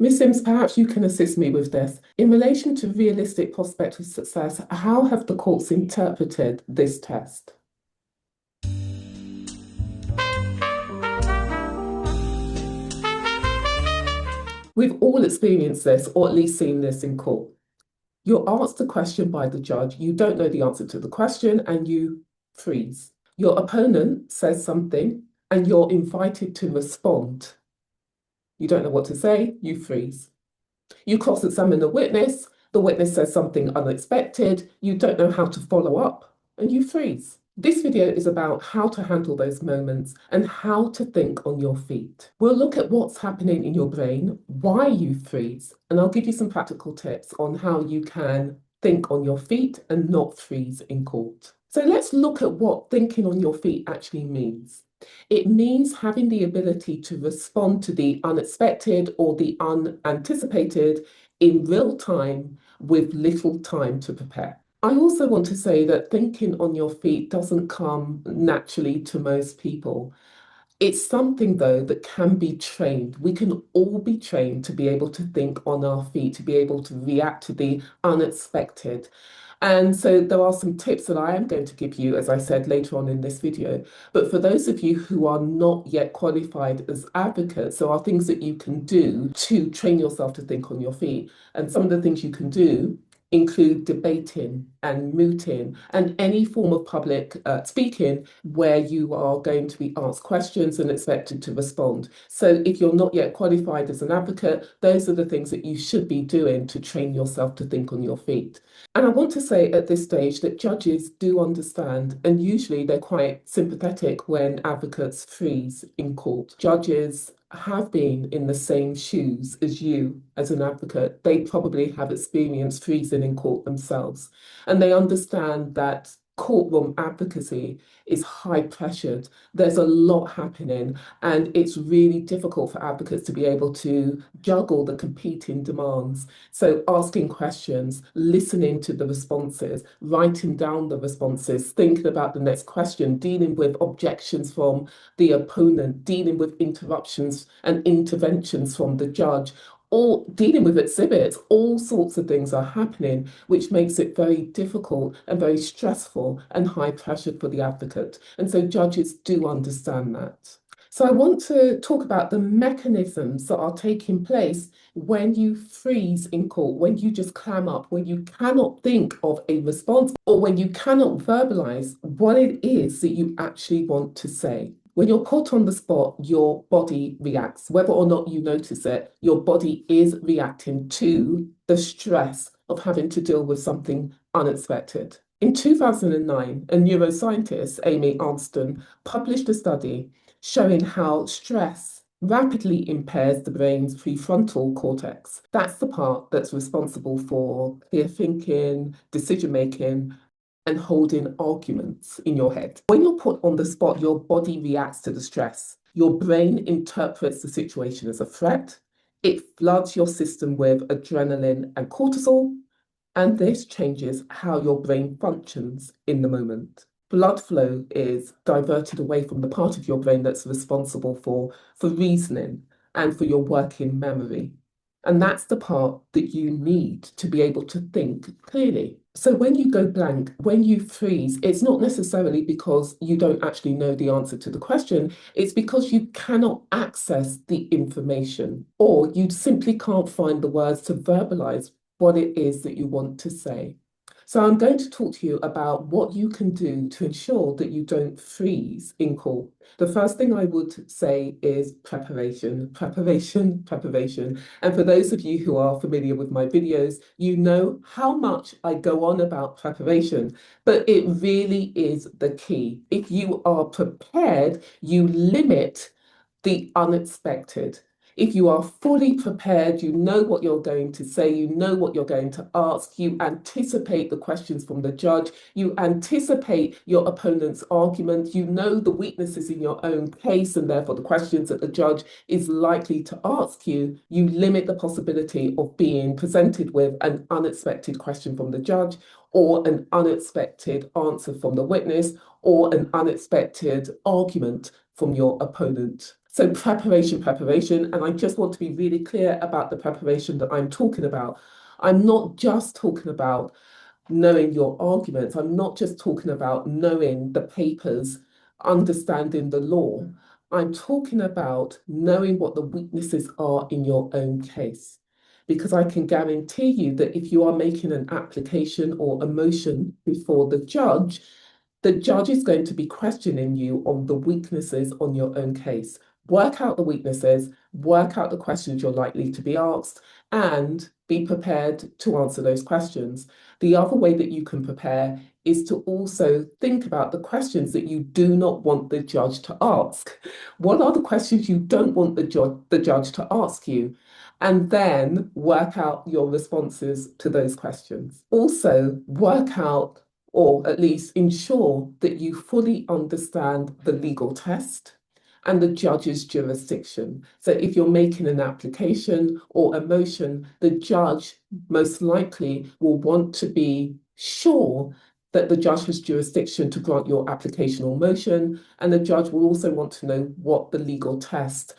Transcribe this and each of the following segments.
Ms. Sims, perhaps you can assist me with this. In relation to realistic prospect of success, how have the courts interpreted this test? We've all experienced this, or at least seen this in court. You're asked a question by the judge, you don't know the answer to the question, and you freeze. Your opponent says something, and you're invited to respond. You don't know what to say, you freeze. You cross-examine the witness says something unexpected, you don't know how to follow up, and you freeze. This video is about how to handle those moments and how to think on your feet. We'll look at what's happening in your brain, why you freeze, and I'll give you some practical tips on how you can think on your feet and not freeze in court. So let's look at what thinking on your feet actually means. It means having the ability to respond to the unexpected or the unanticipated in real time with little time to prepare. I also want to say that thinking on your feet doesn't come naturally to most people. It's something, though, that can be trained. We can all be trained to be able to think on our feet, to be able to react to the unexpected. And so there are some tips that I am going to give you, as I said, later on in this video. But for those of you who are not yet qualified as advocates, there are things that you can do to train yourself to think on your feet. And some of the things you can do include debating and mooting and any form of public speaking where you are going to be asked questions and expected to respond. So if you're not yet qualified as an advocate, those are the things that you should be doing to train yourself to think on your feet. And I want to say at this stage that judges do understand, and usually they're quite sympathetic when advocates freeze in court. Judges have been in the same shoes as you as an advocate. They probably have experienced freezing in court themselves, and they understand that courtroom advocacy is high pressured. There's a lot happening, and it's really difficult for advocates to be able to juggle the competing demands. So asking questions, listening to the responses, writing down the responses, thinking about the next question, dealing with objections from the opponent, dealing with interruptions and interventions from the judge, or dealing with exhibits, all sorts of things are happening, which makes it very difficult and very stressful and high pressure for the advocate. And so judges do understand that. So I want to talk about the mechanisms that are taking place when you freeze in court, when you just clam up, when you cannot think of a response, or when you cannot verbalize what it is that you actually want to say. When you're put on the spot, your body reacts. Whether or not you notice it, your body is reacting to the stress of having to deal with something unexpected. In 2009, a neuroscientist, Amy Armstrong, published a study showing how stress rapidly impairs the brain's prefrontal cortex. That's the part that's responsible for clear thinking, decision-making, and holding arguments in your head. When you're put on the spot, your body reacts to the stress. Your brain interprets the situation as a threat. It floods your system with adrenaline and cortisol, and this changes how your brain functions in the moment. Blood flow is diverted away from the part of your brain that's responsible for reasoning and for your working memory. And that's the part that you need to be able to think clearly. So when you go blank, when you freeze, it's not necessarily because you don't actually know the answer to the question, it's because you cannot access the information, or you simply can't find the words to verbalize what it is that you want to say. So I'm going to talk to you about what you can do to ensure that you don't freeze in court. The first thing I would say is preparation, preparation, preparation. And for those of you who are familiar with my videos, you know how much I go on about preparation, but it really is the key. If you are prepared, you limit the unexpected. If you are fully prepared, you know what you're going to say, you know what you're going to ask, you anticipate the questions from the judge, you anticipate your opponent's argument, you know the weaknesses in your own case and therefore the questions that the judge is likely to ask you, you limit the possibility of being presented with an unexpected question from the judge or an unexpected answer from the witness or an unexpected argument from your opponent. So preparation, and I just want to be really clear about the preparation that I'm talking about. I'm not just talking about knowing your arguments. I'm not just talking about knowing the papers, understanding the law. I'm talking about knowing what the weaknesses are in your own case. Because I can guarantee you that if you are making an application or a motion before the judge is going to be questioning you on the weaknesses on your own case. Work out the weaknesses, work out the questions you're likely to be asked, and be prepared to answer those questions. The other way that you can prepare is to also think about the questions that you do not want the judge to ask. What are the questions you don't want the judge to ask you? And then work out your responses to those questions. Also, work out or at least ensure that you fully understand the legal test and the judge's jurisdiction. So if you're making an application or a motion, the judge most likely will want to be sure that the judge has jurisdiction to grant your application or motion, and the judge will also want to know what the legal test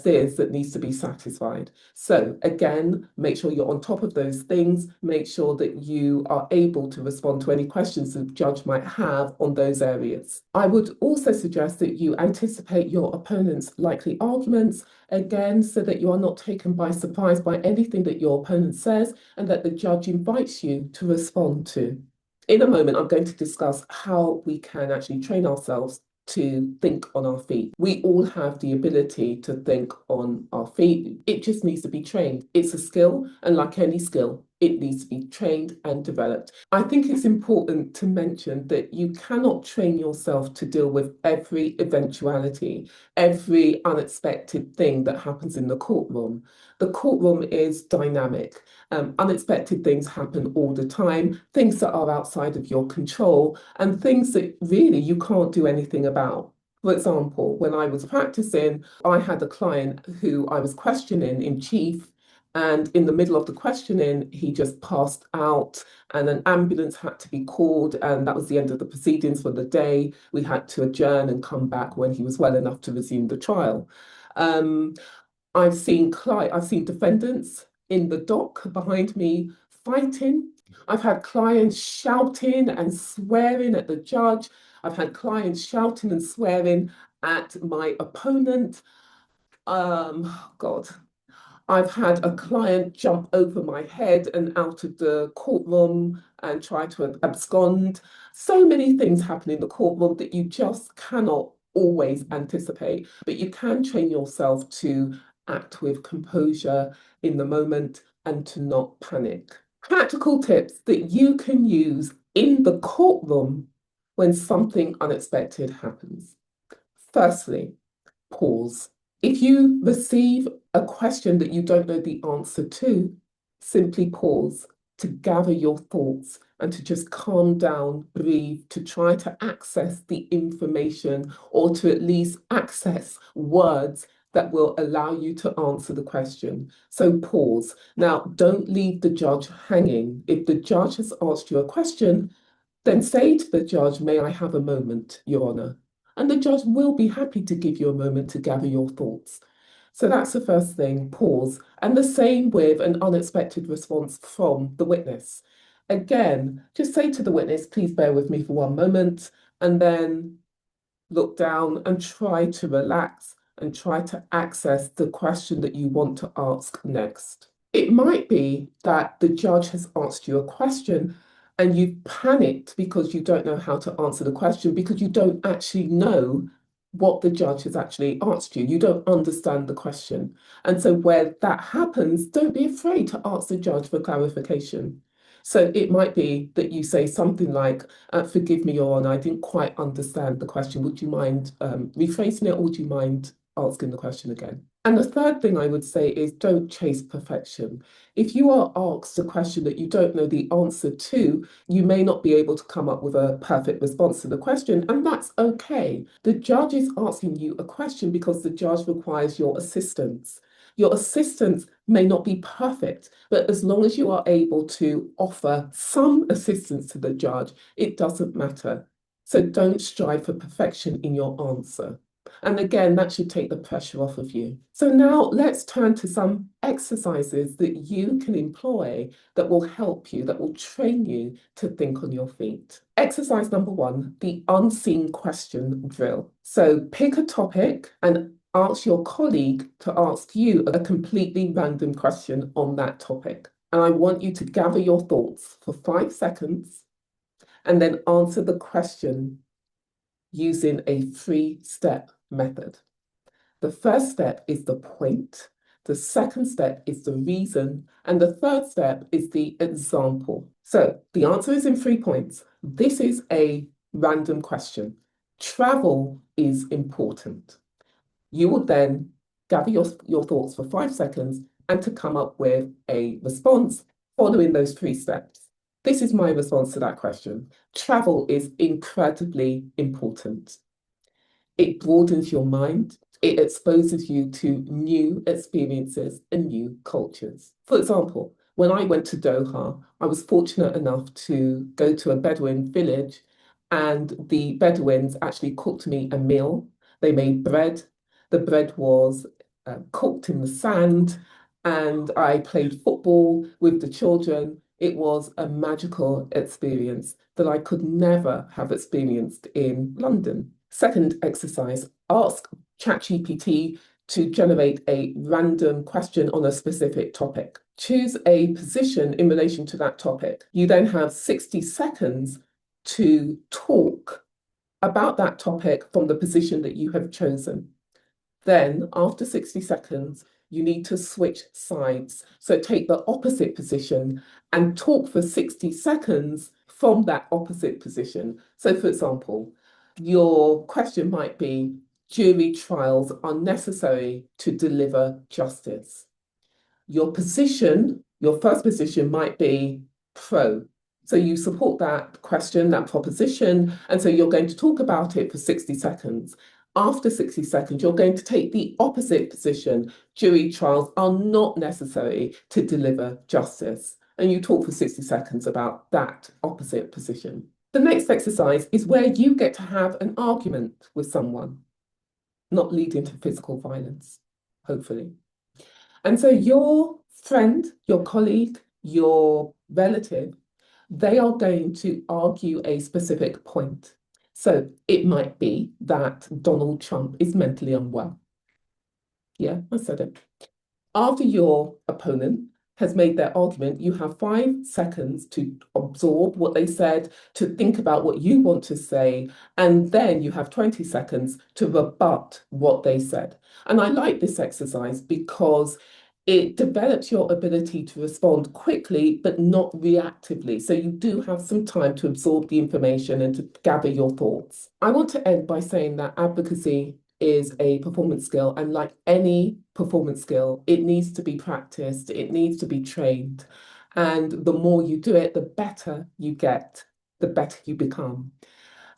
is that needs to be satisfied. So again, make sure you're on top of those things. Make sure that you are able to respond to any questions the judge might have on those areas. I would also suggest that you anticipate your opponent's likely arguments, again, so that you are not taken by surprise by anything that your opponent says and that the judge invites you to respond to. In a moment, I'm going to discuss how we can actually train ourselves to think on our feet. We all have the ability to think on our feet. It just needs to be trained. It's a skill, and like any skill, it needs to be trained and developed. I think it's important to mention that you cannot train yourself to deal with every eventuality, every unexpected thing that happens in the courtroom. The courtroom is dynamic. Unexpected things happen all the time, things that are outside of your control, and things that really you can't do anything about. For example, when I was practicing, I had a client who I was questioning in chief, and in the middle of the questioning, he just passed out, and an ambulance had to be called, and that was the end of the proceedings for the day. We had to adjourn and come back when he was well enough to resume the trial. Um, I've seen defendants in the dock behind me fighting. I've had clients shouting and swearing at the judge. I've had clients shouting and swearing at my opponent. God, I've had a client jump over my head and out of the courtroom and try to abscond. So many things happen in the courtroom that you just cannot always anticipate, but you can train yourself to act with composure in the moment and to not panic. Practical tips that you can use in the courtroom when something unexpected happens. Firstly, pause. If you receive a question that you don't know the answer to, simply pause to gather your thoughts and to just calm down, breathe, to try to access the information or to at least access words that will allow you to answer the question. So pause. Now, don't leave the judge hanging. If the judge has asked you a question, then say to the judge, "May I have a moment, Your Honour?" And the judge will be happy to give you a moment to gather your thoughts. So that's the first thing, pause. And the same with an unexpected response from the witness. Again, just say to the witness, "Please bear with me for one moment," and then look down and try to relax and try to access the question that you want to ask next. It might be that the judge has asked you a question and you've panicked because you don't know how to answer the question because you don't actually know what the judge has actually asked you. You don't understand the question. And so, where that happens, don't be afraid to ask the judge for clarification. So, it might be that you say something like, "Forgive me, Your Honour, I didn't quite understand the question. Would you mind rephrasing it, or would you mind asking the question again?" And the third thing I would say is don't chase perfection. If you are asked a question that you don't know the answer to, you may not be able to come up with a perfect response to the question, and that's okay. The judge is asking you a question because the judge requires your assistance. Your assistance may not be perfect, but as long as you are able to offer some assistance to the judge, it doesn't matter. So don't strive for perfection in your answer. And again, that should take the pressure off of you. So now let's turn to some exercises that you can employ that will help you, that will train you to think on your feet. Exercise number 1, the unseen question drill. So pick a topic and ask your colleague to ask you a completely random question on that topic. And I want you to gather your thoughts for 5 seconds and then answer the question using a 3-step method. The first step is the point, the second step is the reason, and the third step is the example. So the answer is in 3 points. This is a random question. Travel is important. You will then gather your thoughts for 5 seconds and to come up with a response following those 3 steps. This is my response to that question. Travel is incredibly important. It broadens your mind. It exposes you to new experiences and new cultures. For example, when I went to Doha, I was fortunate enough to go to a Bedouin village, and the Bedouins actually cooked me a meal. They made bread. The bread was cooked in the sand, and I played football with the children. It was a magical experience that I could never have experienced in London. Second exercise, ask ChatGPT to generate a random question on a specific topic. Choose a position in relation to that topic. You then have 60 seconds to talk about that topic from the position that you have chosen. Then, after 60 seconds, you need to switch sides. So take the opposite position and talk for 60 seconds from that opposite position. So, for example, your question might be, jury trials are necessary to deliver justice. Your position, your first position might be pro. So you support that question, that proposition, and so you're going to talk about it for 60 seconds. After 60 seconds, you're going to take the opposite position. Jury trials are not necessary to deliver justice. And you talk for 60 seconds about that opposite position. The next exercise is where you get to have an argument with someone, not leading to physical violence, hopefully. And so your friend, your colleague, your relative, they are going to argue a specific point. So it might be that Donald Trump is mentally unwell. Yeah, I said it. After your opponent has made their argument, you have 5 seconds to absorb what they said, to think about what you want to say, and then you have 20 seconds to rebut what they said. And I like this exercise because it develops your ability to respond quickly, but not reactively. So you do have some time to absorb the information and to gather your thoughts. I want to end by saying that advocacy is a performance skill, and like any performance skill, it needs to be practiced, it needs to be trained. And the more you do it, the better you get, the better you become.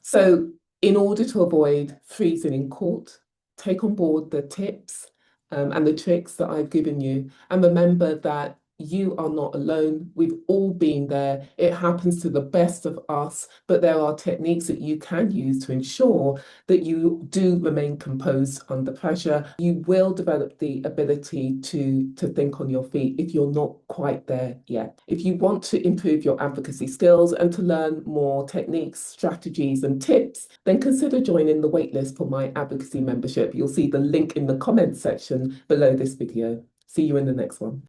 So in order to avoid freezing in court, take on board the tips and the tricks that I've given you. And remember that you are not alone. We've all been there. It happens to the best of us, but there are techniques that you can use to ensure that you do remain composed under pressure. You will develop the ability to think on your feet if you're not quite there yet. If you want to improve your advocacy skills and to learn more techniques, strategies, and tips, then consider joining the waitlist for my advocacy membership. You'll see the link in the comments section below this video. See you in the next one.